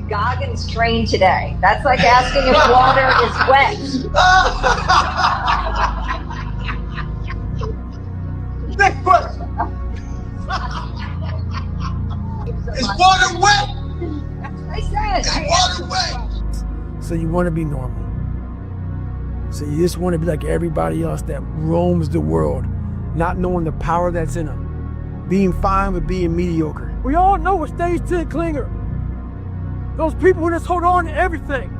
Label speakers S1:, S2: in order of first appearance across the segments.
S1: David Goggins train today? That's like asking if water is wet.
S2: Next question. Is water wet?
S1: That's what I said.
S2: Is water wet?
S3: So you want to be normal. So you just want to be like everybody else that roams the world, not knowing the power that's in them. Being fine with being mediocre. We all know what stage 10 clinger. Those people who just hold on to everything.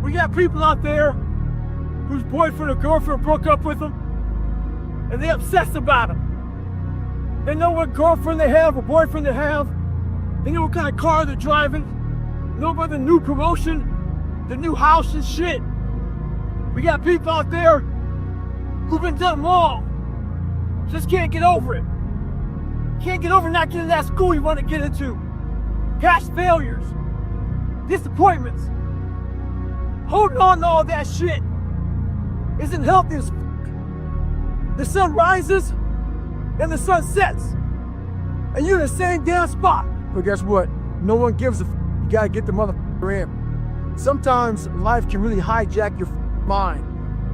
S3: We got people out there whose boyfriend or girlfriend broke up with them, and they obsess about them. They know what girlfriend they have or boyfriend they have. They know what kind of car they're driving. Know about the new promotion, the new house and shit. We got people out there who've been done wrong, just can't get over it. Can't get over not getting that school you want to get into. Past failures, disappointments. Holding on to all that shit isn't healthy as f***. The sun rises and the sun sets, and you're in the same damn spot. But guess what? No one gives a f***. You gotta get the motherfucker in. Sometimes life can really hijack your mind.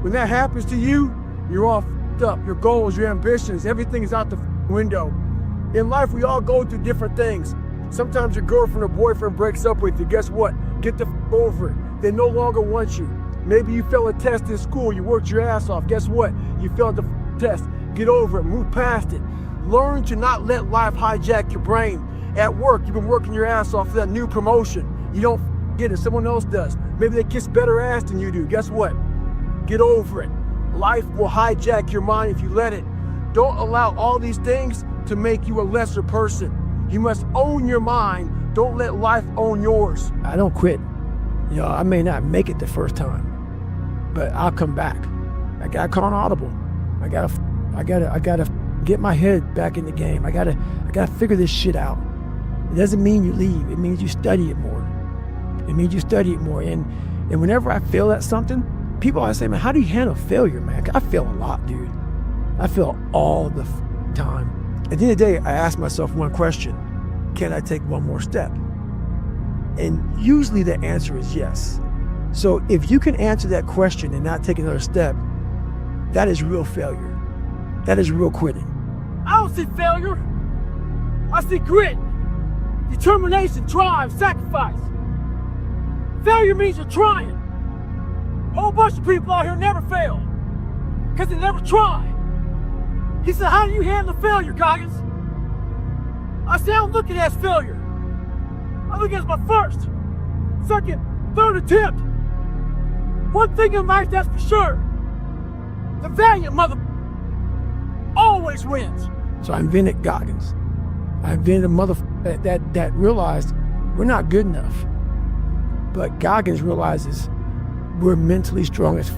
S3: When that happens to you, you're all f***ed up. Your goals, your ambitions, everything is out the window. In life, we all go through different things. Sometimes your girlfriend or boyfriend breaks up with you. Guess what? Get the f over it. They no longer want you. Maybe you failed a test in school. You worked your ass off. Guess what? You failed the test. Get over it. Move past it. Learn to not let life hijack your brain. At work, you've been working your ass off for that new promotion. You don't get it. Someone else does. Maybe they kiss better ass than you do. Guess what? Get over it. Life will hijack your mind if you let it. Don't allow all these things to make you a lesser person. You must own your mind. Don't let life own yours. I don't quit. You know, I may not make it the first time, but I'll come back. I gotta call an audible. I gotta get my head back in the game. I gotta figure this shit out. It doesn't mean you leave. It means you study it more. It means you study it more. And whenever I fail at something, people always say, man, how do you handle failure, man? I fail a lot, dude. I fail all the time. At the end of the day, I ask myself one question: can I take one more step? And usually the answer is yes. So if you can answer that question and not take another step, that is real failure. That is real quitting. I don't see failure. I see grit, determination, drive, sacrifice. Failure means you're trying. A whole bunch of people out here never fail because they never try. He said, how do you handle failure, Goggins? I said, I don't look at it as failure. I look at it as my first, second, third attempt. One thing in life that's for sure: the valiant mother always wins. So I invented Goggins. I invented a mother that realized we're not good enough. But Goggins realizes we're mentally strong as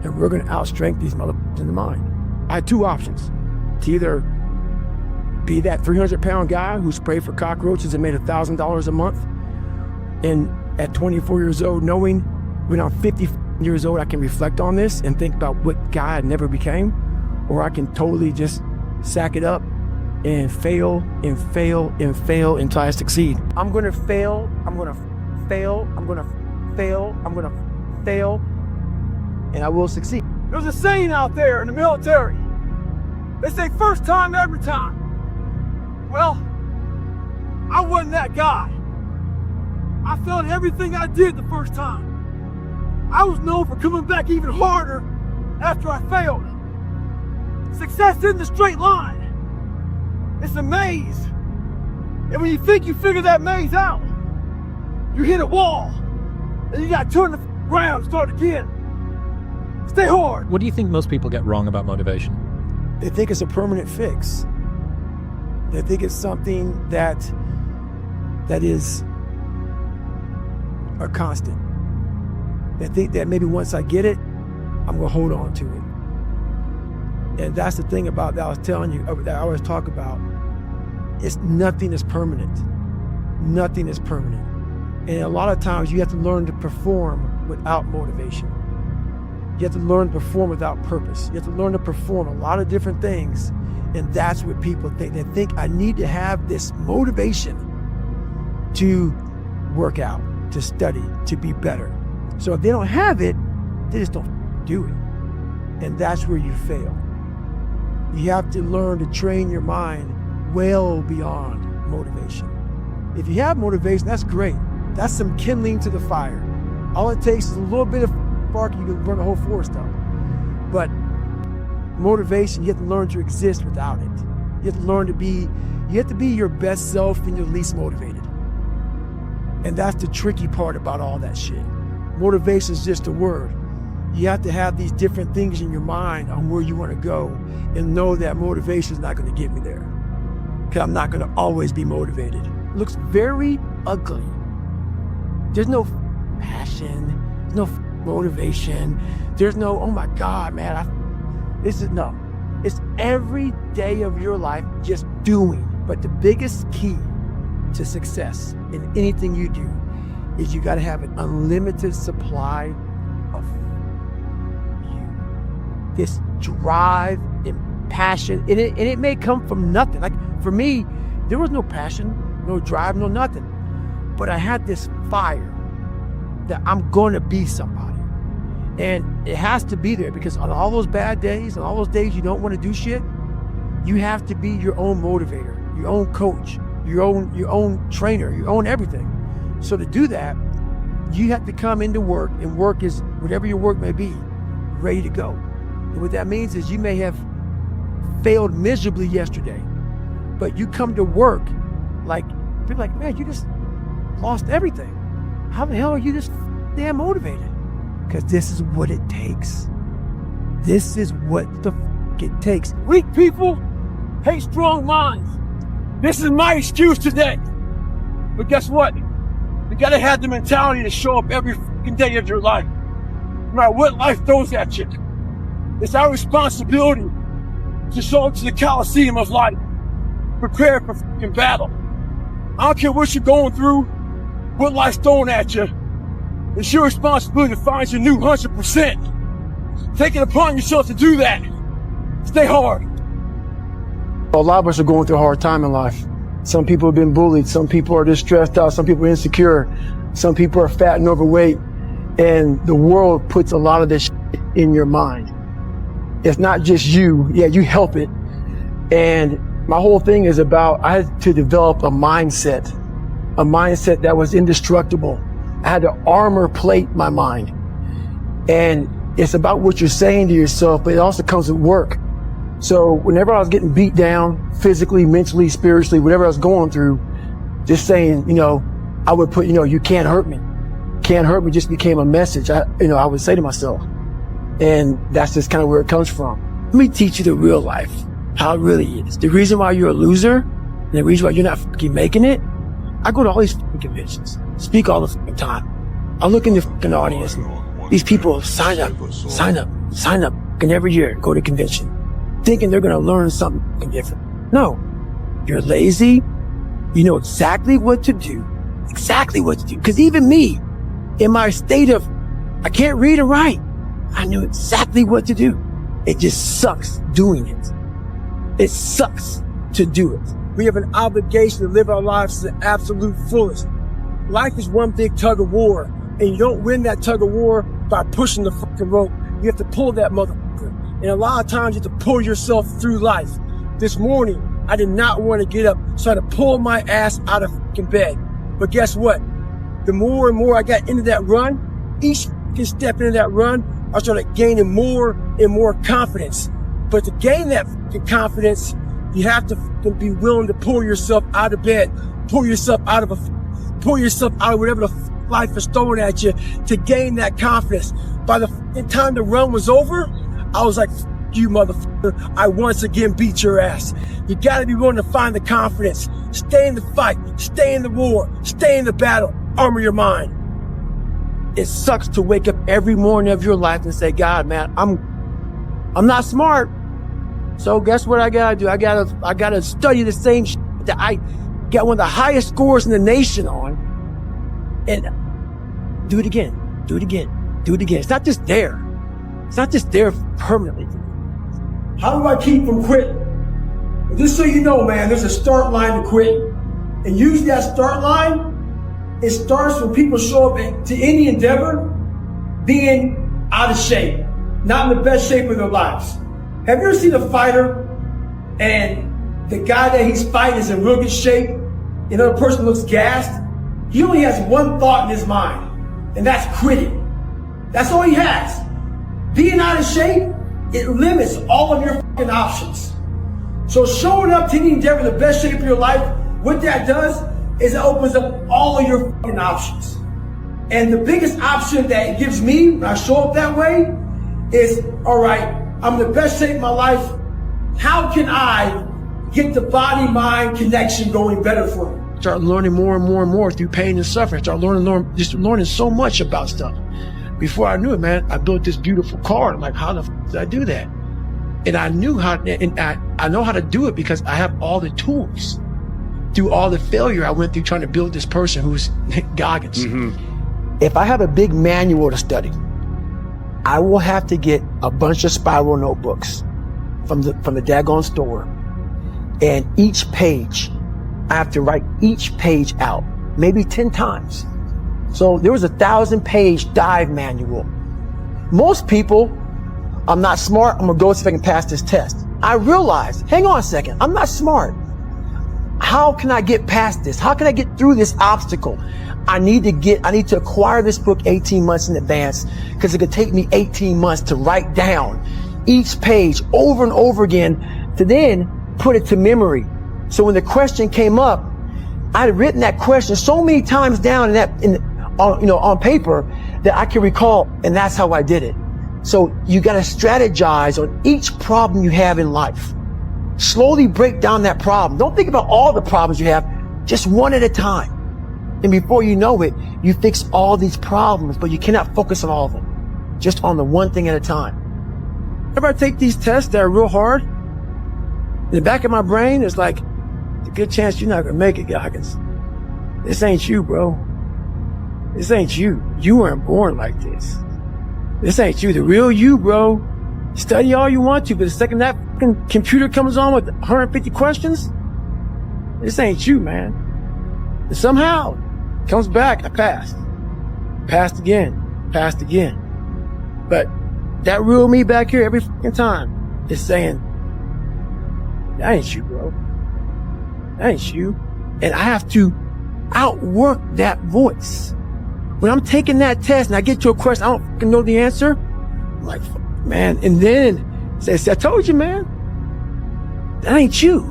S3: and we're gonna outstrength these motherfuckers in the mind. I had two options: to either be that 300-pound guy who sprayed for cockroaches and made $1,000 a month, and at 24 years old, knowing when I'm 50 years old, I can reflect on this and think about what guy I never became, or I can totally just sack it up and fail and fail and fail until I succeed. I'm gonna fail, I'm gonna fail, I'm gonna fail, I'm gonna fail, and I will succeed. There's a saying out there in the military. They say first time, every time. Well, I wasn't that guy. I failed everything I did the first time. I was known for coming back even harder after I failed. Success isn't a straight line. It's a maze. And when you think you figure that maze out, you hit a wall. And you gotta turn the around and start again. Stay hard.
S4: What do you think most people get wrong about motivation?
S3: They think it's a permanent fix. They think it's something that is a constant. They think that maybe once I get it, I'm gonna hold on to it. And that's the thing about that I was telling you, that I always talk about. Nothing is permanent. Nothing is permanent. And a lot of times you have to learn to perform without motivation. You have to learn to perform without purpose. You have to learn to perform a lot of different things. And that's what people think. They think I need to have this motivation to work out, to study, to be better. So if they don't have it, they just don't do it. And that's where you fail. You have to learn to train your mind well beyond motivation. If you have motivation, that's great. That's some kindling to the fire. All it takes is a little bit of spark, you can burn the whole forest up. But motivation, you have to learn to exist without it. You have to learn to be, you have to be your best self when you're least motivated. And that's the tricky part about all that shit. Motivation is just a word. You have to have these different things in your mind on where you want to go and know that motivation is not going to get me there. Because I'm not going to always be motivated. It looks very ugly. There's no passion, there's no motivation, there's no, oh my God, man, no. It's every day of your life just doing. But the biggest key to success in anything you do is you got to have an unlimited supply of you. This drive and passion, and it may come from nothing. Like for me, there was no passion, no drive, no nothing. But I had this fire that I'm going to be somebody. And it has to be there because on all those bad days, on all those days you don't want to do shit, you have to be your own motivator, your own coach, your own trainer, your own everything. So to do that, you have to come into work, and work is whatever your work may be, ready to go. And what that means is you may have failed miserably yesterday, but you come to work like, people are like, man, you just lost everything. How the hell are you this damn motivated? Because this is what it takes. This is what the fuck it takes. Weak people hate strong minds. This is my excuse today. But guess what? You gotta have the mentality to show up every fucking day of your life. No matter what life throws at you. It's our responsibility to show up to the Coliseum of life. Prepare for fucking battle. I don't care what you're going through, what life's throwing at you. It's your responsibility to find your new 100%. Take it upon yourself to do that. Stay hard. A lot of us are going through a hard time in life. Some people have been bullied. Some people are just stressed out. Some people are insecure. Some people are fat and overweight. And the world puts a lot of this shit in your mind. It's not just you. Yeah, you help it. And my whole thing is about, I had to develop a mindset that was indestructible. I had to armor plate my mind. And it's about what you're saying to yourself, but it also comes with work. So whenever I was getting beat down, physically, mentally, spiritually, whatever I was going through, just saying, I would put, you can't hurt me. Can't hurt me just became a message. I would say to myself. And that's just kind of where it comes from. Let me teach you the real life, how it really is. The reason why you're a loser, and the reason why you're not fucking making it, I go to all these fucking conventions, speak all the fucking time. I look in the fucking audience, and these people sign up, and every year go to convention, thinking they're gonna learn something fucking different. No, you're lazy. You know exactly what to do, Because even me, in my state of, I can't read or write, I knew exactly what to do. It just sucks doing it. It sucks to do it. We have an obligation to live our lives to the absolute fullest. Life is one big tug of war, and you don't win that tug of war by pushing the fucking rope. You have to pull that motherfucker. And a lot of times you have to pull yourself through life. This morning, I did not want to get up, so I had to pull my ass out of fucking bed. But guess what? The more and more I got into that run, each fucking step into that run, I started gaining more and more confidence. But to gain that fucking confidence, you have to be willing to pull yourself out of bed, pull yourself out of whatever the life is throwing at you to gain that confidence. By the time the run was over, I was like, you motherfucker, I once again beat your ass. You gotta be willing to find the confidence. Stay in the fight, stay in the war, stay in the battle, armor your mind. It sucks to wake up every morning of your life and say, God, man, I'm not smart. So guess what I gotta do? I gotta study the same shit that I got one of the highest scores in the nation on, and do it again. It's not just there. It's not just there permanently. How do I keep from quitting? Just so you know, man, there's a start line to quit. And usually that start line it starts when people show up to any endeavor being out of shape, not in the best shape of their lives. Have you ever seen a fighter and the guy that he's fighting is in real good shape, another person looks gassed? He only has one thought in his mind, and that's quitting. That's all he has. Being out of shape, it limits all of your fucking options. So showing up to any endeavor in the best shape of your life, what that does is it opens up all of your fucking options. And the biggest option that it gives me when I show up that way is, all right, I'm in the best shape of my life. How can I get the body-mind connection going better for me? Start learning more and more and more through pain and suffering. Start learning so much about stuff. Before I knew it, man, I built this beautiful car. I'm like, how the f did I do that? And I knew how, and I know how to do it because I have all the tools. Through all the failure I went through trying to build this person who's Goggins. Mm-hmm. If I have a big manual to study, I will have to get a bunch of spiral notebooks from the daggone store. And each page, I have to write each page out, maybe 10 times. So there was a 1,000-page dive manual. Most people, I'm not smart, I'm gonna go see if I can pass this test. I realized, hang on a second, I'm not smart. How can I get past this? How can I get through this obstacle? I need to acquire this book 18 months in advance because it could take me 18 months to write down each page over and over again to then put it to memory. So when the question came up, I had written that question so many times down on paper that I can recall, and that's how I did it. So you got to strategize on each problem you have in life. Slowly break down that problem. Don't think about all the problems you have, just one at a time. And before you know it, you fix all these problems, but you cannot focus on all of them. Just on the one thing at a time. Whenever I take these tests that are real hard, in the back of my brain, it's like, there's a good chance you're not gonna make it, Goggins. This ain't you, bro. This ain't you. You weren't born like this. This ain't you. The real you, bro. Study all you want to, but the second that fucking computer comes on with 150 questions, this ain't you, man. And somehow, it comes back, I passed. Passed again. Passed again. But that real me back here every fucking time is saying, that ain't you, bro. That ain't you. And I have to outwork that voice. When I'm taking that test and I get to a question, I don't fucking know the answer, I'm like, man, and then says, I told you, man, that ain't you.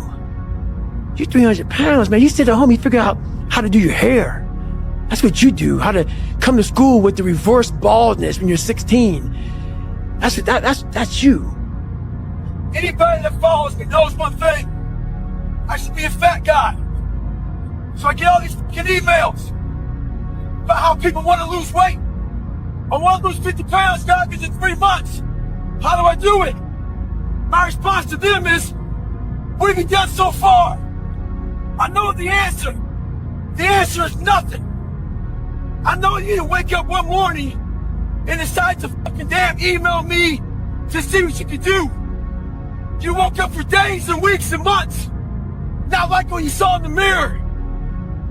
S3: You're 300 pounds, man. You sit at home, you figure out how to do your hair. That's what you do. How to come to school with the reverse baldness when you're 16. That's you.
S2: Anybody that follows me knows one thing. I should be a fat guy. So I get all these fucking emails about how people want to lose weight. I want to lose 50 pounds, Goggins, in 3 months. How do I do it? My response to them is, what have you done so far? I know the answer. The answer is nothing. I know you didn't wake up one morning and decide to fucking damn email me to see what you can do. You woke up for days and weeks and months, not like what you saw in the mirror,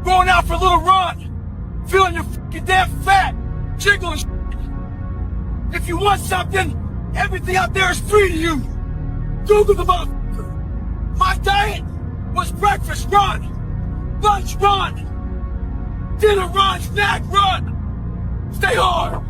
S2: going out for a little run, feeling your fucking damn fat, jiggling shit. If you want something, everything out there is free to you. Google the motherfucker. My diet was breakfast run, lunch run, dinner run, snack run. Stay hard.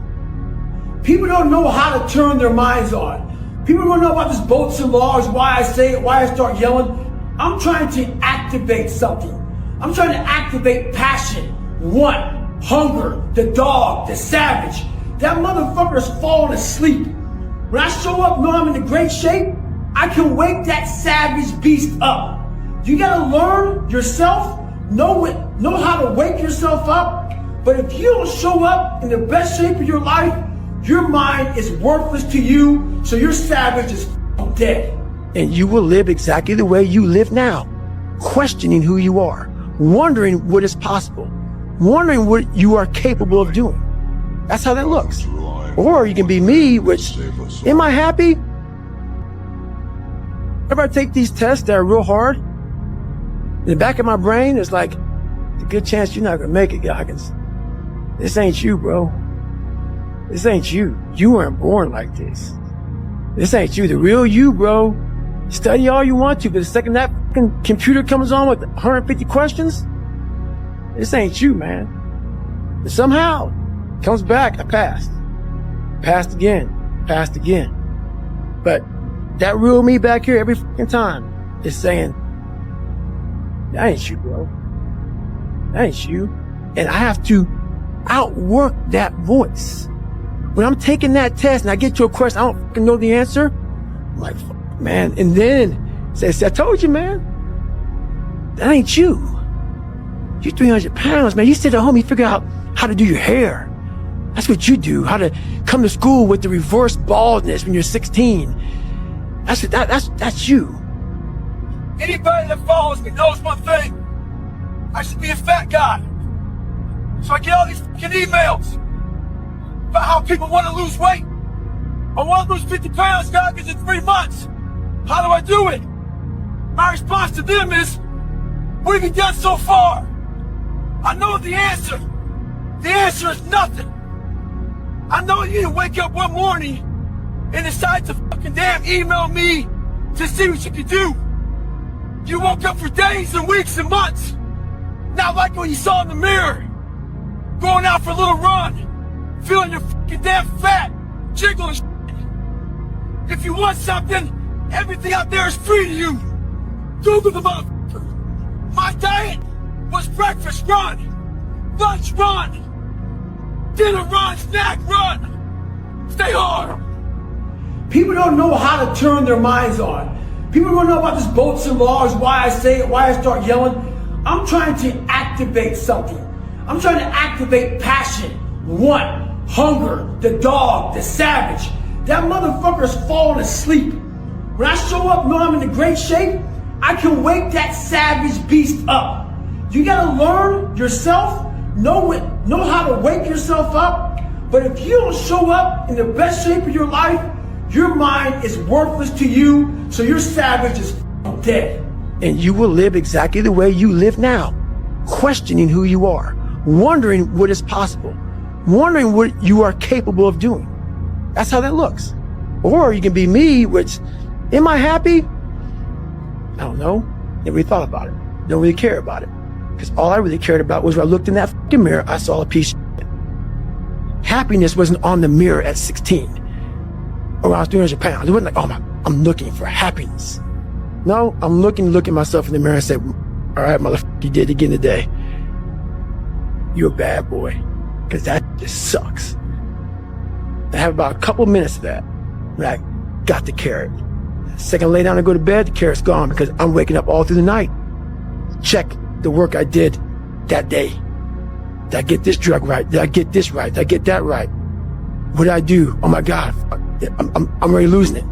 S3: People don't know how to turn their minds on. People don't know about this boats and laws, why I say it, why I start yelling. I'm trying to activate something. I'm trying to activate passion, want, hunger, the dog, the savage. That motherfucker's falling asleep. When I show up knowing I'm in great shape, I can wake that savage beast up. You gotta learn yourself, know how to wake yourself up. But if you don't show up in the best shape of your life, your mind is worthless to you, so your savage is dead. And you will live exactly the way you live now, questioning who you are, wondering what is possible, wondering what you are capable of doing. That's how that looks. Or you can be me, which, am I happy? Whenever I take these tests that are real hard, in the back of my brain, it's like, there's a good chance you're not gonna make it, Goggins. This ain't you, bro. This ain't you. You weren't born like this. This ain't you. The real you, bro. Study all you want to, but the second that fucking computer comes on with 150 questions, this ain't you, man. And somehow, it comes back, I passed. Passed again. Passed again. But that real me back here every fucking time is saying, that ain't you, bro. That ain't you. And I have to outwork that voice. When I'm taking that test and I get to a question, I don't fucking know the answer. I'm like, fuck, man. And then says, I told you, man. That ain't you. You're 300 pounds, man. You sit at home, you figure out how to do your hair. That's what you do. How to come to school with the reverse baldness when you're 16. That's you.
S2: Anybody that follows me knows one thing. I should be a fat guy. So I get all these fucking emails about how people want to lose weight. I want to lose 50 pounds, Goggins, in 3 months. How do I do it? My response to them is, what have you done so far? I know the answer. The answer is nothing. I know you didn't wake up one morning and decide to fucking damn email me to see what you can do. You woke up for days and weeks and months. Not like what you saw in the mirror. Going out for a little run. Feeling your fucking damn fat. Jiggling shit. If you want something, everything out there is free to you. Google the motherfucker. My diet was breakfast run, lunch run, dinner run, snack run. Stay hard.
S3: People don't know how to turn their minds on. People don't know about this bolts and laws, why I say it, why I start yelling. I'm trying to activate something. I'm trying to activate passion, want, hunger, the dog, the savage. That motherfucker's falling asleep. When I show up, know I'm in great shape, I can wake that savage beast up. You gotta learn yourself, know how to wake yourself up. But if you don't show up in the best shape of your life, your mind is worthless to you, so your savage is dead. And you will live exactly the way you live now, questioning who you are, wondering what is possible, wondering what you are capable of doing. That's how that looks. Or you can be me, which, am I happy? I don't know. Never really thought about it. Don't really care about it. Because all I really cared about was when I looked in that fucking mirror, I saw a piece of shit. Happiness wasn't on the mirror at 16. Or when I was 300 pounds. It wasn't like, oh my, I'm looking for happiness. No, I'm looking at myself in the mirror and say, all right, motherfucker, you did it again today. You're a bad boy. Because that just sucks. I have about a couple minutes of that when I got the carrot. The second I lay down and go to bed, the carrot's gone because I'm waking up all through the night. Check the work I did that day. Did I get this drug right? Did I get this right? Did I get that right? What did I do? Oh my God, I'm already losing it.